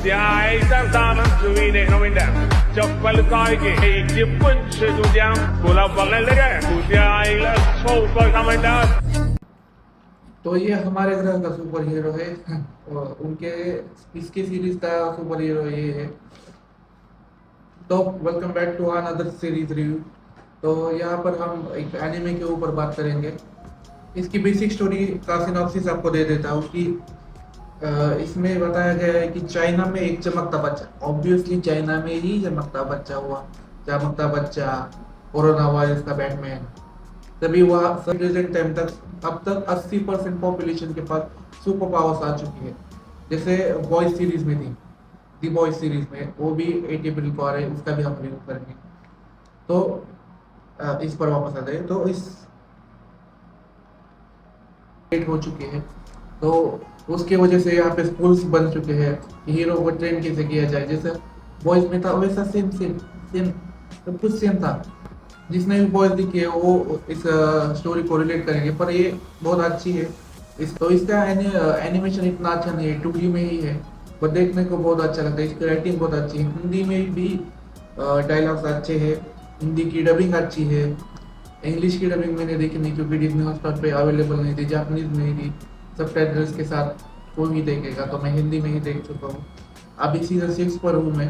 jij zijn dames 주인의 노인다 적발가에게 기쁜 주장 골라발레게 부자이라 소발가만다 तो ये हमारे ग्रह का सुपर हीरो है और उनके इसके सीरीज का सुपर हीरो ये है। तो welcome back to another series review. तो यहाँ पर हम एक एनिमे के ऊपर बात करेंगे। इसकी बेसिक स्टोरी का सिनॉप्सिस आपको दे देता हूँ कि इसमें बताया गया है कि चाइना में एक चमकता बच्चा, ऑब्वियसली चाइना में ही चमकता बच्चा हुआ, चमकता बच्चा, कोरोना वायरस का बैटमैन, तभी वह प्रेजेंट टाइम तक अब तक 80% पॉपुलेशन के पास सुपर पावर्स आ चुकी है। जैसे बॉयज सीरीज में थी, दी बॉयज सीरीज में, वो भी 8 अप्रैल को आ रहे हैं, उसका भी हम रिव्यू करेंगे। तो इस पर वापस आते हैं। तो इस हो चुके हैं, तो उसके वजह से यहाँ पे स्कूल्स बन चुके हैं। हीरो को ट्रेन कैसे किया जाए, जैसे बॉयज में था वैसा सेम सब कुछ सेम था। जिसने भी बॉयज दिखी है वो इस स्टोरी को रिलेट करेंगे, पर ये बहुत अच्छी है। तो इसका एनिमेशन इतना अच्छा नहीं है, 2D में ही है, पर देखने को बहुत अच्छा लगता है। इसकी राइटिंग बहुत अच्छी है, हिंदी में भी डायलॉग्स अच्छे हैं, हिंदी की डबिंग अच्छी है। इंग्लिश की डबिंग मैंने देखी नहीं क्योंकि डिज्नी हॉटस्टार पे अवेलेबल नहीं थी, जापानीज में ही थी, सबटाइटल्स के साथ। कोई भी देखेगा तो मैं हिंदी में ही देख चुका हूँ। अभी सीजन 6 पर हूँ मैं,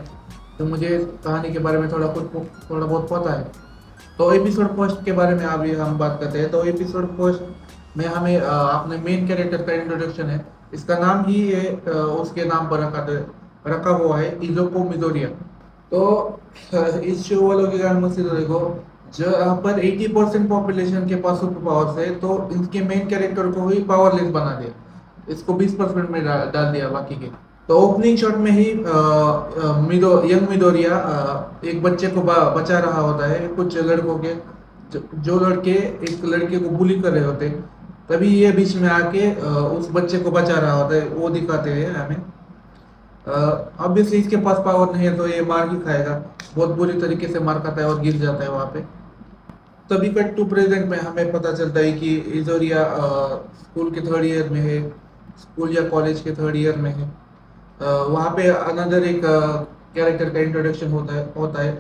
तो मुझे कहानी के बारे में थोड़ा बहुत पता है। तो एपिसोड फर्स्ट के बारे में अभी हम बात करते हैं। तो एपिसोड फर्स्ट में हमें अपने मेन कैरेक्टर का इंट्रोडक्शन है। इसका नाम ही है उसके नाम पर रखा हुआ है, इज़ोको मिडोरिया। तो इस शो वालों के कारण मुझसे तो देखो, जहाँ पर 80% पॉपुलेशन के पास सुपर पावर्स है, तो इनके मेन कैरेक्टर को ही पावरलेस बना दिया, इसको 20% में डाल दिया बाकी के। तो ओपनिंग शॉट में ही यंग मिडोरिया एक बच्चे को बचा रहा होता है कुछ लड़कों के, जो लड़के एक लड़के को बुली कर रहे होते, तभी ये बीच में आके उस बच्चे को बचा रहा होता है। वो दिखाते हैं हमें। ऑब्वियसली इसके पास पावर नहीं है तो ये मार ही खाएगा, बहुत बुरी तरीके से मार खाता है और गिर जाता है वहाँ पे। तभी कट टू प्रेजेंट में हमें पता चलता है कि इजोरिया स्कूल के 3rd ईयर में है, स्कूल या कॉलेज के 3rd ईयर में है। वहाँ पे अनदर एक कैरेक्टर का इंट्रोडक्शन होता है।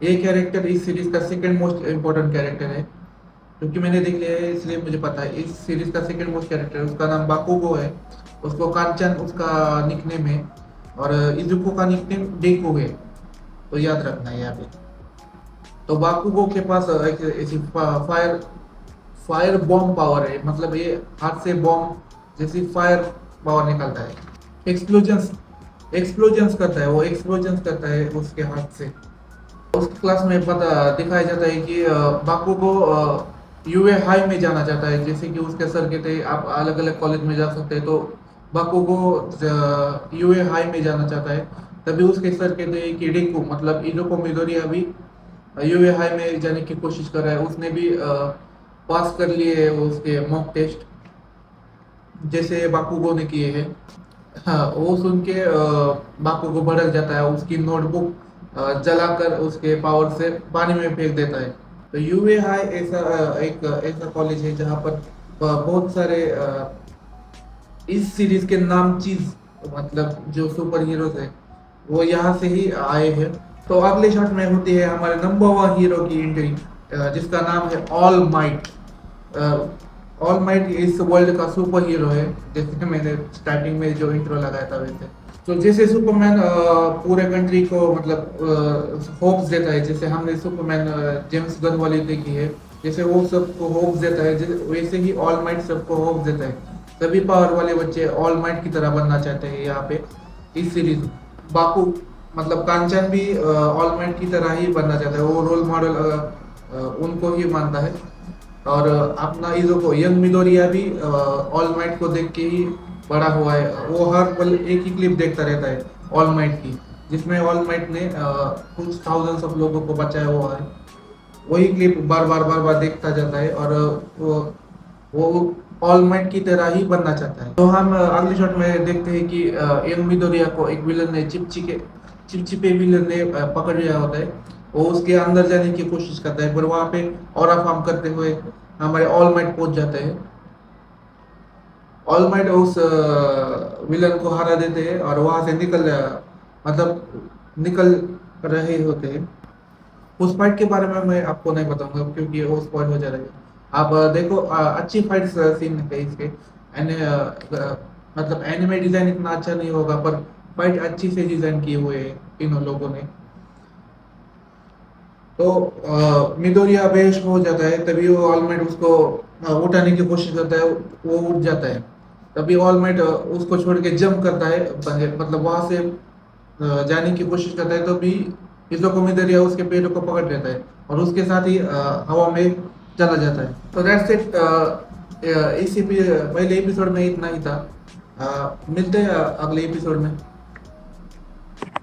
ये कैरेक्टर इस सीरीज का सेकंड मोस्ट इम्पोर्टेंट कैरेक्टर है, क्योंकि मैंने देख लिया है इसलिए मुझे पता है। इस सीरीज का सेकंड मोस्ट कैरेक्टर, उसका नाम बाकुगो है। उसको कांचन उसका निकनेम है और इजुको का निकनेम डेको है, तो याद रखना है यहाँ पे। तो बाकुगो के पास एक ऐसी फायर बॉम्ब पावर है, मतलब ये हाथ से बॉम्ब जैसी फायर पावर निकलता है। एक्सप्लोजन्स करता है, वो एक्सप्लोजन्स करता है उसके हाथ से। उसकी क्लास में पता दिखाया जाता है कि बाकुगो यूए हाई में जाना चाहता है। जैसे कि उसके सर कहते हैं आप अलग अलग कॉलेज में जा सकते हैं, तो बाकुगो यूए हाई में जाना चाहता है। तभी उसके सर कहते हैं कि डेको मतलब इज़ोको मिडोरिया भी यूए हाई में जाने की कोशिश कर रहा है। उसने भी पास कर लिए उसके मॉक टेस्ट, जैसे बाकुगो ने किए हैं। हाँ, वो सुन के बाकुगो भड़क जाता है, उसकी नोटबुक जलाकर उसके पावर से पानी में फेंक देता है। तो यूए हाई ऐसा कॉलेज है जहाँ पर बहुत सारे इस सीरीज के नाम चीज, मतलब जो सुपर हीरोज है वो यहाँ से ही आए हैं। तो अगले शॉट में होती है हमारे नंबर 1 हीरो की एंट्री, जिसका नाम है ऑल माइट। ऑल माइट इस वर्ल्ड का सुपर हीरो है, जैसे कि मैंने स्टार्टिंग में जो इंट्रो लगाया था वैसे। तो जैसे सुपरमैन पूरे कंट्री को मतलब होप्स देता है, जैसे हमने सुपरमैन जेम्स गन वाली देखी है, जैसे वो सबको होप्स देता है, वैसे ही ऑल माइट सबको होप्स देता है। सभी पावर वाले बच्चे ऑल माइट की तरह बनना चाहते हैं यहाँ पे इस सीरीज। बाकू मतलब कांचन भी ऑल माइट की तरह ही बनना चाहता है, वो रोल मॉडल उनको ही मानता है। और अपना इज़ोको यंग मिडोरिया भी ऑल माइट को देख के ही बड़ा हुआ है। वो हर पल एक ही क्लिप देखता रहता है ऑल माइट की, जिसमें ऑल माइट ने कुछ थाउजेंड्स ऑफ लोगों को बचाया हुआ है। वही क्लिप बार बार देखता जाता है और वो ऑल माइट की तरह ही बनना चाहता है। तो हम अगले शॉट में देखते हैं कि यंग मिडोरिया को एक विलन ने चिपचिपे विलन ने पकड़ लिया होता है। वो उसके अंदर जाने की कोशिश करता है, पर वहाँ पे ऑरा फॉर्म करते हुए हमारे ऑल माइट पहुंच जाते हैं। ऑल माइट उस विलन को हरा देते हैं और वहां से निकल रहे होते हैं। उस फाइट के बारे में मैं आपको नहीं बताऊंगा क्योंकि वो स्पॉइल हो जाएगा। आप देखो, अच्छी फाइट सीन है इसके। मतलब एनिमे डिजाइन इतना अच्छा नहीं होगा पर फाइट अच्छी से डिजाइन किए हुए हैं तीनों लोगों ने। तो मिडोरिया बेहोश हो जाता है, तभी वो ऑल माइट उसको उठाने की कोशिश करता है, वो उठ जाता है। तभी ऑल माइट उसको छोड़ के जंप करता है, मतलब वहां से जाने की कोशिश करता है, तो भी इसको मिडोरिया उसके पैरों को पकड़ लेता है और उसके साथ ही हवा में चला जाता है। तो दैट्स इट। पहले एपिसोड में इतना ही था। मिलते हैं अगले एपिसोड में।